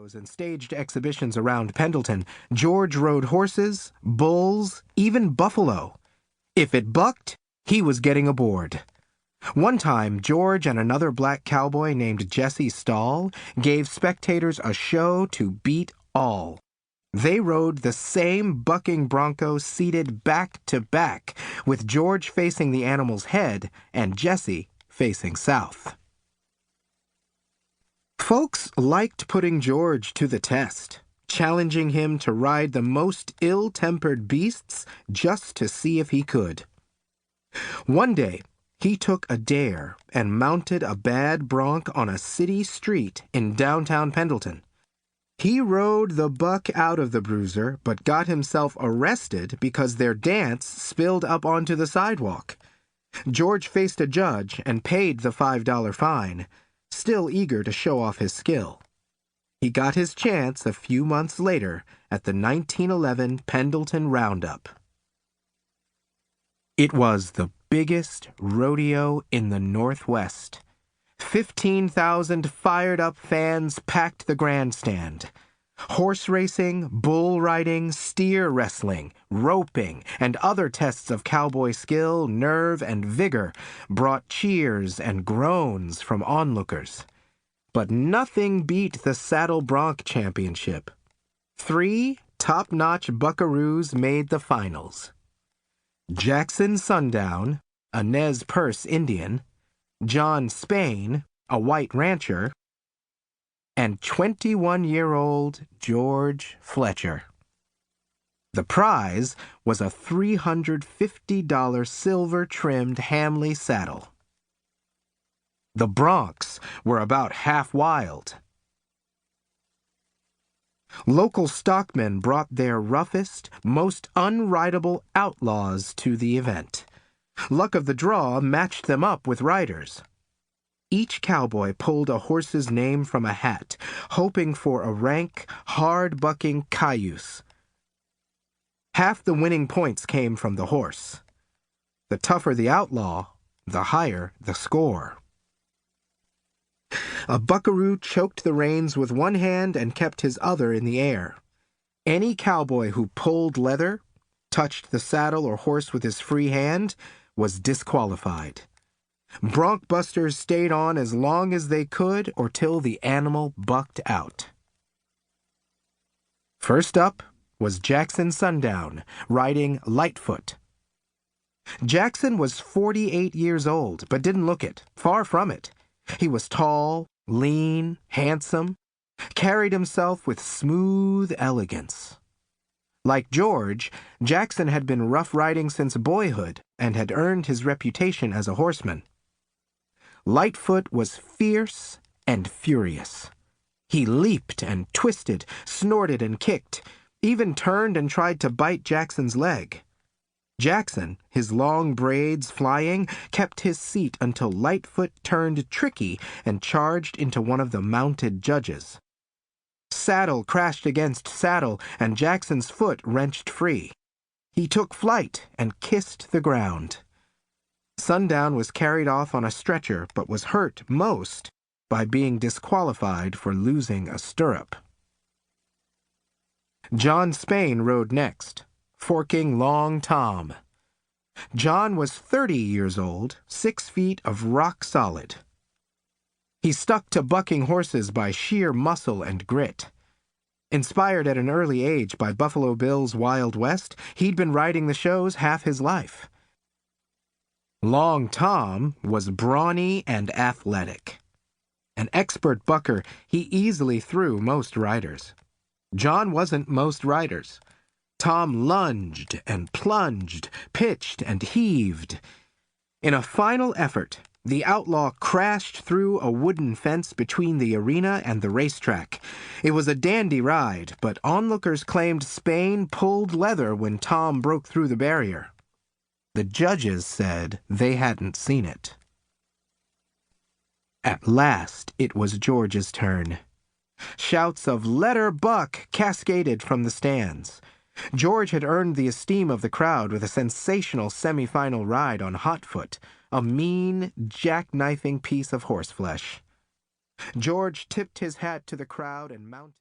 shows and staged exhibitions around Pendleton, George rode horses, bulls, even buffalo. If it bucked, he was getting aboard. One time, George and another black cowboy named Jesse Stahl gave spectators a show to beat all. They rode the same bucking bronco seated back to back, with George facing the animal's head and Jesse facing south. Folks liked putting George to the test, challenging him to ride the most ill-tempered beasts just to see if he could. One day, he took a dare and mounted a bad bronc on a city street in downtown Pendleton. He rode the buck out of the bruiser, but got himself arrested because their dance spilled up onto the sidewalk. George faced a judge and paid the $5 fine, still eager to show off his skill. He got his chance a few months later at the 1911 Pendleton Round-Up. It was the biggest rodeo in the Northwest. 15,000 fired-up fans packed the grandstand. Horse racing, bull riding, steer wrestling, roping, and other tests of cowboy skill, nerve, and vigor brought cheers and groans from onlookers. But nothing beat the Saddle Bronc Championship. 3 top-notch buckaroos made the finals. Jackson Sundown, a Nez Perce Indian, John Spain, a white rancher, and 21-year-old George Fletcher. The prize was a $350 silver-trimmed Hamley saddle. The broncs were about half wild. Local stockmen brought their roughest, most unrideable outlaws to the event. Luck of the draw matched them up with riders. Each cowboy pulled a horse's name from a hat, hoping for a rank, hard-bucking cayuse. Half the winning points came from the horse. The tougher the outlaw, the higher the score. A buckaroo choked the reins with one hand and kept his other in the air. Any cowboy who pulled leather, touched the saddle or horse with his free hand, was disqualified. Bronc busters stayed on as long as they could or till the animal bucked out. First up was Jackson Sundown, riding Lightfoot. Jackson was 48 years old, but didn't look it. Far from it. He was tall, lean, handsome, carried himself with smooth elegance. Like George, Jackson had been rough riding since boyhood and had earned his reputation as a horseman. Lightfoot was fierce and furious. He leaped and twisted, snorted and kicked, even turned and tried to bite Jackson's leg. Jackson, his long braids flying, kept his seat until Lightfoot turned tricky and charged into one of the mounted judges. Saddle crashed against saddle, and Jackson's foot wrenched free. He took flight and kissed the ground. Sundown was carried off on a stretcher, but was hurt most by being disqualified for losing a stirrup. John Spain rode next, forking Long Tom. John was 30 years old, 6 feet of rock solid. He stuck to bucking horses by sheer muscle and grit. Inspired at an early age by Buffalo Bill's Wild West, he'd been riding the shows half his life. Long Tom was brawny and athletic. An expert bucker, he easily threw most riders. John wasn't most riders. Tom lunged and plunged, pitched and heaved. In a final effort, the outlaw crashed through a wooden fence between the arena and the racetrack. It was a dandy ride, but onlookers claimed Spain pulled leather when Tom broke through the barrier. The judges said they hadn't seen it. At last, it was George's turn. Shouts of "Let her buck" cascaded from the stands. George had earned the esteem of the crowd with a sensational semi-final ride on Hotfoot, a mean, jackknifing piece of horseflesh. George tipped his hat to the crowd and mounted.